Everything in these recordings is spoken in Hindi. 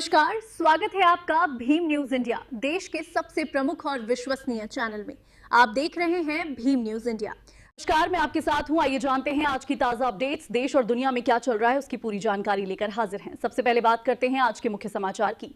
नमस्कार, स्वागत है आपका भीम न्यूज इंडिया, देश के सबसे प्रमुख और विश्वसनीय चैनल में। आप देख रहे हैं भीम न्यूज इंडिया। नमस्कार, मैं आपके साथ हूं। आइए जानते हैं आज की ताजा अपडेट्स। देश और दुनिया में क्या चल रहा है उसकी पूरी जानकारी लेकर हाजिर हैं। सबसे पहले बात करते हैं आज के मुख्य समाचार की।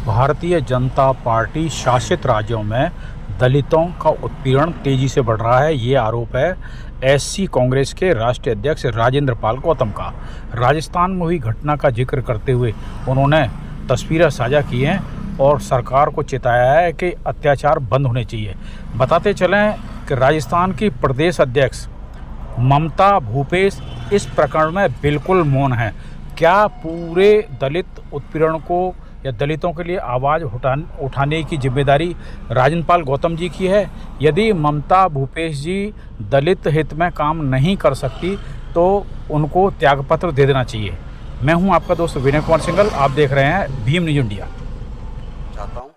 भारतीय जनता पार्टी शासित राज्यों में दलितों का उत्पीड़न तेजी से बढ़ रहा है। ये आरोप है एससी कांग्रेस के राष्ट्रीय अध्यक्ष राजेंद्र पाल गौतम का। राजस्थान में हुई घटना का जिक्र करते हुए उन्होंने तस्वीरें साझा की हैं और सरकार को चिताया है कि अत्याचार बंद होने चाहिए। बताते चलें कि राजस्थान की प्रदेश अध्यक्ष ममता भूपेश इस प्रकरण में बिल्कुल मौन है। क्या पूरे दलित उत्पीड़न को या दलितों के लिए आवाज़ उठाने की जिम्मेदारी राजेंद्र पाल गौतम जी की है? यदि ममता भूपेश जी दलित हित में काम नहीं कर सकती तो उनको त्यागपत्र दे देना चाहिए। मैं हूं आपका दोस्त विनय कुमार सिंघल, आप देख रहे हैं भीम न्यूज इंडिया। चाहता हूं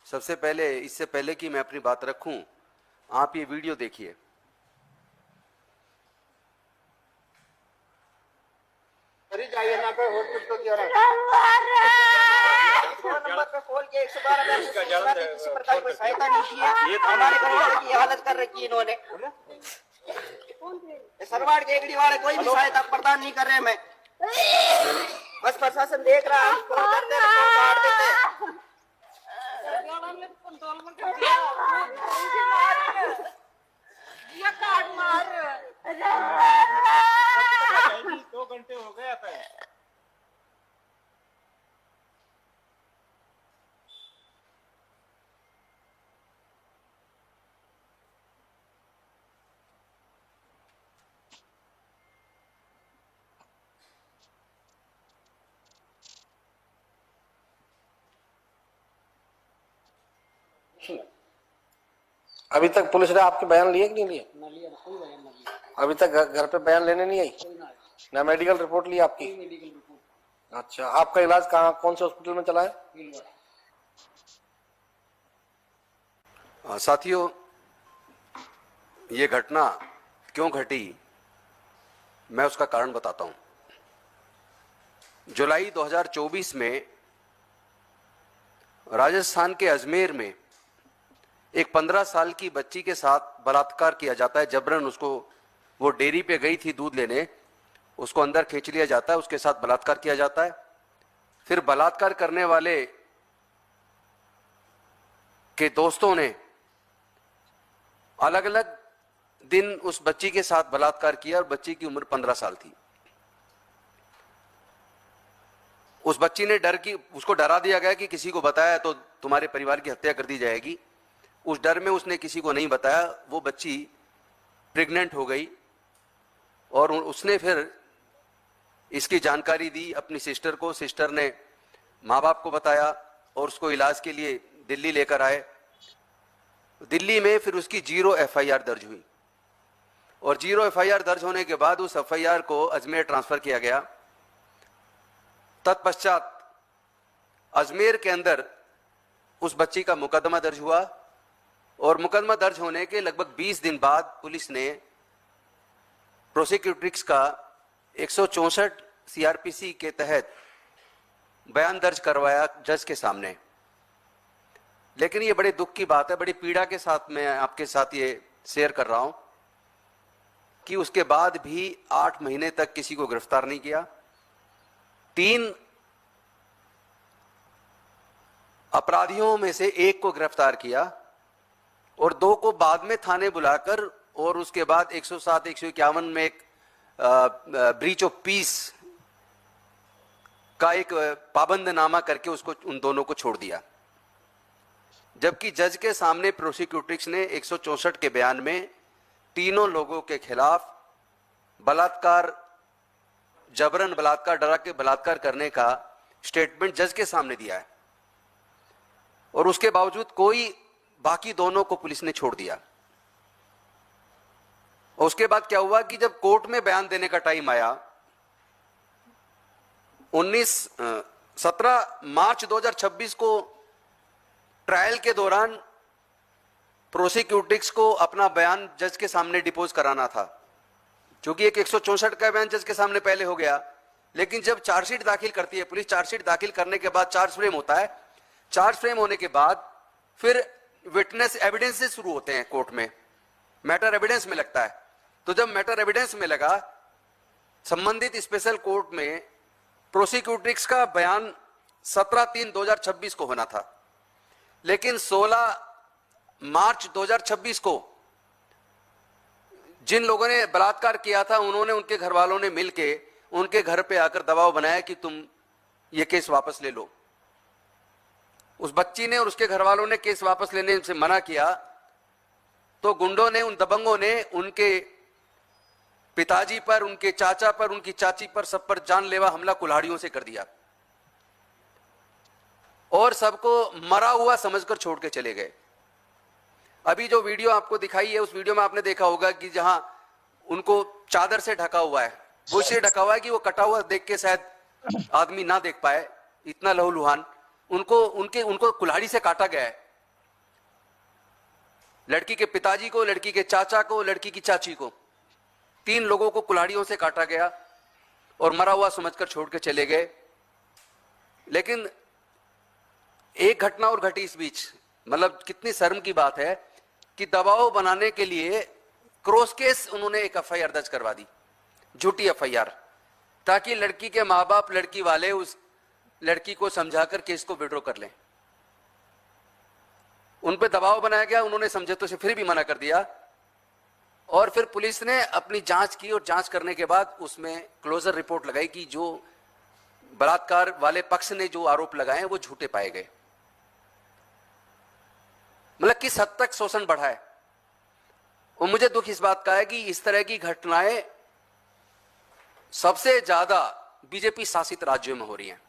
सबसे पहले, इससे पहले कि मैं अपनी बात रखूं, आप ये वीडियो देखिए। जाइए ना पे हॉस्पिटल की नंबर पे कॉल के 112 में किसी प्रकार की सहायता नहीं की है। हमारे परिवार की हालत कर रखी है इन्होंने। सरवाड़ के एगड़ी वाले कोई भी सहायता प्रदान नहीं कर रहे। मैं बस प्रशासन देख रहा है, कॉल करते हैं, काट देते हैं। ये काट मार 2 घंटे हो गए आता है। अभी तक पुलिस ने आपके बयान लिए कि नहीं लिए? ना लिया, कोई बयान ना लिया। अभी तक घर पे बयान लेने नहीं आई? ना मेडिकल रिपोर्ट ली आपकी? Medical report. अच्छा, आपका इलाज कहाँ, कौन से हॉस्पिटल में चला है? साथियों, ये घटना क्यों घटी, मैं उसका कारण बताता हूं। जुलाई 2024 में राजस्थान के अजमेर में एक 15 साल की बच्ची के साथ बलात्कार किया जाता है। जबरन उसको, वो डेयरी पे गई थी दूध लेने, उसको अंदर खींच लिया जाता है, उसके साथ बलात्कार किया जाता है। फिर बलात्कार करने वाले के दोस्तों ने अलग अलग दिन उस बच्ची के साथ बलात्कार किया और बच्ची की उम्र 15 साल थी। उस बच्ची ने उसको डरा दिया गया कि किसी को बताया तो तुम्हारे परिवार की हत्या कर दी जाएगी। उस डर में उसने किसी को नहीं बताया। वो बच्ची प्रेग्नेंट हो गई और उसने फिर इसकी जानकारी दी अपनी सिस्टर को। सिस्टर ने माँ बाप को बताया और उसको इलाज के लिए दिल्ली लेकर आए। दिल्ली में फिर उसकी 0 एफआईआर दर्ज हुई और 0 एफआईआर दर्ज होने के बाद उस एफआईआर को अजमेर ट्रांसफर किया गया। तत्पश्चात अजमेर के अंदर उस बच्ची का मुकदमा दर्ज हुआ और मुकदमा दर्ज होने के लगभग 20 दिन बाद पुलिस ने प्रोसिक्यूट्रिक्स का 164 सीआरपीसी के तहत बयान दर्ज करवाया जज के सामने। लेकिन ये बड़े दुख की बात है, बड़ी पीड़ा के साथ मैं आपके साथ ये शेयर कर रहा हूं कि उसके बाद भी 8 महीने तक किसी को गिरफ्तार नहीं किया। 3 अपराधियों में से 1 को गिरफ्तार किया और 2 को बाद में थाने बुलाकर और उसके बाद 107, 151 में एक ब्रीच ऑफ पीस का एक पाबंदनामा करके उसको, उन दोनों को छोड़ दिया। जबकि जज के सामने प्रोसिक्यूट्रिक्स ने 164 के बयान में तीनों लोगों के खिलाफ बलात्कार, जबरन बलात्कार, डरा के बलात्कार करने का स्टेटमेंट जज के सामने दिया है और उसके बावजूद बाकी दोनों को पुलिस ने छोड़ दिया। और उसके बाद क्या हुआ कि जब कोर्ट में बयान देने का टाइम आया, 17 मार्च 2026 को ट्रायल के दौरान प्रोसिक्यूटिक्स को अपना बयान जज के सामने डिपोज कराना था, क्योंकि एक 164 का बयान जज के सामने पहले हो गया, लेकिन जब चार्जशीट दाखिल करती है पुलिस, चार्जशीट दाखिल करने के बाद चार्ज फ्रेम होता है, चार्ज फ्रेम होने के बाद फिर विटनेस एविडेंस से शुरू होते हैं कोर्ट में, मैटर एविडेंस में लगता है। तो जब मैटर एविडेंस में लगा, संबंधित स्पेशल कोर्ट में प्रोसिक्यूट्रिक्स का बयान 17/3/2026 को होना था, लेकिन 16 मार्च 2026 को जिन लोगों ने बलात्कार किया था उन्होंने, उनके घर वालों ने मिलके उनके घर पे आकर दबाव बनाया कि तुम ये केस वापस ले लो। उस बच्ची ने और उसके घर वालों ने केस वापस लेने से मना किया, तो गुंडों ने, उन दबंगों ने उनके पिताजी पर, उनके चाचा पर, उनकी चाची पर, सब पर जानलेवा हमला कुल्हाड़ियों से कर दिया और सबको मरा हुआ समझकर छोड़ के चले गए। अभी जो वीडियो आपको दिखाई है, उस वीडियो में आपने देखा होगा कि जहां उनको चादर से ढका हुआ है, वो इसलिए ढका हुआ है कि वो कटा हुआ देख के शायद आदमी ना देख पाए, इतना लहूलुहान उनको कुल्हाड़ी से काटा गया है। लड़की के पिताजी को, लड़की के चाचा को, लड़की की चाची को, 3 लोगों को कुल्हाड़ियों से काटा गया और मरा हुआ समझकर छोड़ के चले गए। लेकिन एक घटना और घटी इस बीच, मतलब कितनी शर्म की बात है कि दबाव बनाने के लिए क्रॉस केस उन्होंने एक एफआईआर दर्ज करवा दी, झूठी एफआईआर, ताकि लड़की के माँ बाप, लड़की वाले उस लड़की को समझाकर केस को विड्रॉ कर लें। उन पे दबाव बनाया गया, उन्होंने समझे तो से फिर भी मना कर दिया और फिर पुलिस ने अपनी जांच की और जांच करने के बाद उसमें क्लोजर रिपोर्ट लगाई कि जो बलात्कार वाले पक्ष ने जो आरोप लगाए वो झूठे पाए गए। मतलब किस हद तक शोषण बढ़ा है। और मुझे दुख इस बात का है कि इस तरह की घटनाएं सबसे ज्यादा बीजेपी शासित राज्यों में हो रही हैं।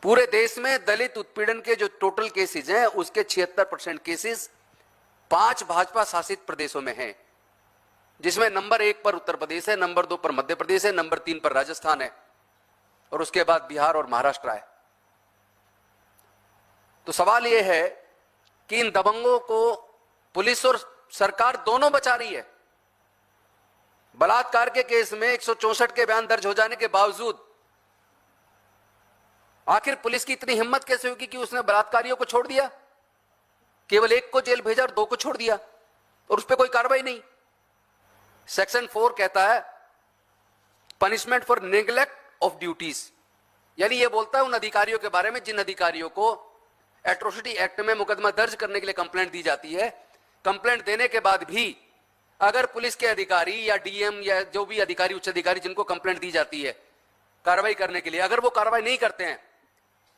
पूरे देश में दलित उत्पीड़न के जो टोटल केसेस हैं उसके 76% केसेस 5 भाजपा शासित प्रदेशों में हैं, जिसमें नंबर 1 पर उत्तर प्रदेश है, नंबर 2 पर मध्य प्रदेश है, नंबर 3 पर राजस्थान है और उसके बाद बिहार और महाराष्ट्र है। तो सवाल यह है कि इन दबंगों को पुलिस और सरकार दोनों बचा रही है। बलात्कार के केस में 164 के बयान दर्ज हो जाने के बावजूद आखिर पुलिस की इतनी हिम्मत कैसे होगी कि उसने बलात्कारियों को छोड़ दिया, केवल 1 को जेल भेजा और 2 को छोड़ दिया और उस पर कोई कार्रवाई नहीं। सेक्शन 4 कहता है punishment for neglect of duties, यानी यह बोलता है उन अधिकारियों के बारे में जिन अधिकारियों को एट्रोसिटी एक्ट में मुकदमा दर्ज करने के लिए कंप्लेंट दी जाती है, कंप्लेंट देने के बाद भी अगर पुलिस के अधिकारी या डीएम या जो भी अधिकारी, उच्च अधिकारी जिनको कंप्लेंट दी जाती है कार्रवाई करने के लिए, अगर वो कार्रवाई नहीं करते हैं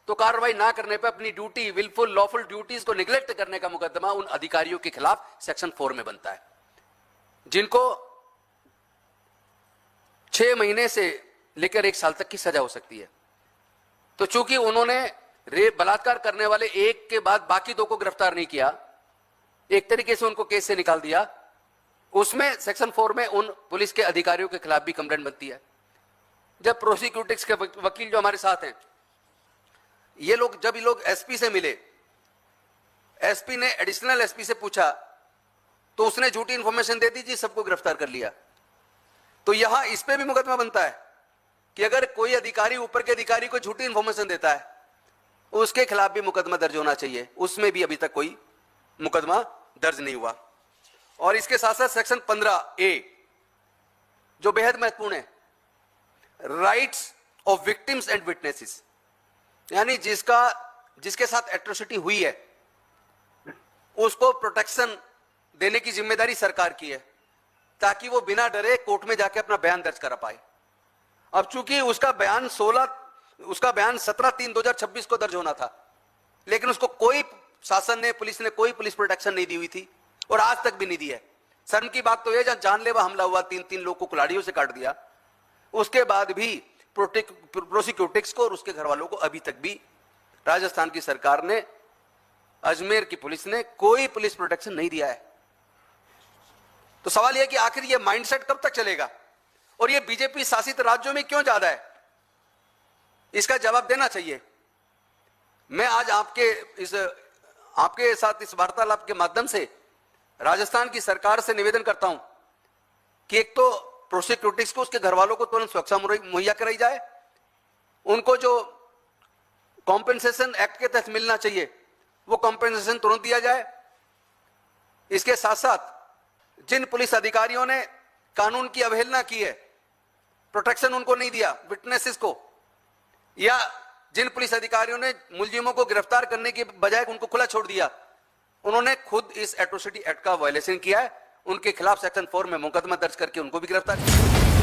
तो कार्रवाई ना करने पर अपनी ड्यूटी, विलफुल लॉफुल ड्यूटीज को निगलेक्ट करने का मुकदमा उन अधिकारियों के खिलाफ सेक्शन 4 में बनता है, जिनको 6 महीने से लेकर 1 साल तक की सजा हो सकती है। तो चूंकि उन्होंने रेप बलात्कार करने वाले एक के बाद बाकी 2 को गिरफ्तार नहीं किया, एक तरीके से उनको केस से निकाल दिया, उसमें सेक्शन 4 में उन पुलिस के अधिकारियों के खिलाफ भी कंप्लेंट बनती है। जब प्रोसिक्यूटिक्स के वकील जो हमारे साथ हैं, ये लोग जब ये लोग एसपी से मिले, एसपी ने एडिशनल एसपी से पूछा तो उसने झूठी इंफॉर्मेशन दे दी जी, सबको गिरफ्तार कर लिया। तो यहां इस पे भी मुकदमा बनता है कि अगर कोई अधिकारी ऊपर के अधिकारी को झूठी इंफॉर्मेशन देता है उसके खिलाफ भी मुकदमा दर्ज होना चाहिए। उसमें भी अभी तक कोई मुकदमा दर्ज नहीं हुआ। और इसके साथ साथ सेक्शन 15A जो बेहद महत्वपूर्ण है, rights of victims and witnesses, यानी जिसके साथ एट्रोसिटी हुई है उसको प्रोटेक्शन देने की जिम्मेदारी सरकार की है, ताकि वो बिना डरे कोर्ट में जाके अपना बयान दर्ज करा पाए। अब चूंकि उसका बयान 17/3/2026 को दर्ज होना था, लेकिन उसको कोई शासन ने, पुलिस ने कोई पुलिस प्रोटेक्शन नहीं दी हुई थी और आज तक भी नहीं दी है। शर्म की बात तो यह, जहां जानलेवा हमला हुआ, 3 लोग को कुल्हाड़ियों से काट दिया, उसके बाद भी प्रोसिक्यूटिक्स को और उसके घर वालों को अभी तक भी राजस्थान की सरकार ने, अजमेर की पुलिस ने कोई पुलिस प्रोटेक्शन नहीं दिया है। तो सवाल यह कि आखिर यह माइंडसेट कब तक चलेगा और यह बीजेपी शासित राज्यों में क्यों ज्यादा है, इसका जवाब देना चाहिए। मैं आज आपके साथ इस वार्तालाप के माध्यम से राजस्थान की सरकार से निवेदन करता हूं कि एक तो प्रोसिक्यूटर्स को, उसके घर वालों को तुरंत सुरक्षा मुहैया कराई जाए। उनको जो कॉम्पेंसेशन एक्ट के तहत मिलना चाहिए वो कॉम्पेंसेशन तुरंत दिया जाए। इसके साथ साथ जिन पुलिस अधिकारियों ने कानून की अवहेलना की है, प्रोटेक्शन उनको नहीं दिया विटनेसेस को, या जिन पुलिस अधिकारियों ने मुलजिमों को गिरफ्तार करने की बजाय उनको खुला छोड़ दिया, उन्होंने खुद इस एट्रोसिटी एक्ट का वायलेशन किया है, उनके खिलाफ सेक्शन 4 में मुकदमा दर्ज करके उनको भी गिरफ्तार किया।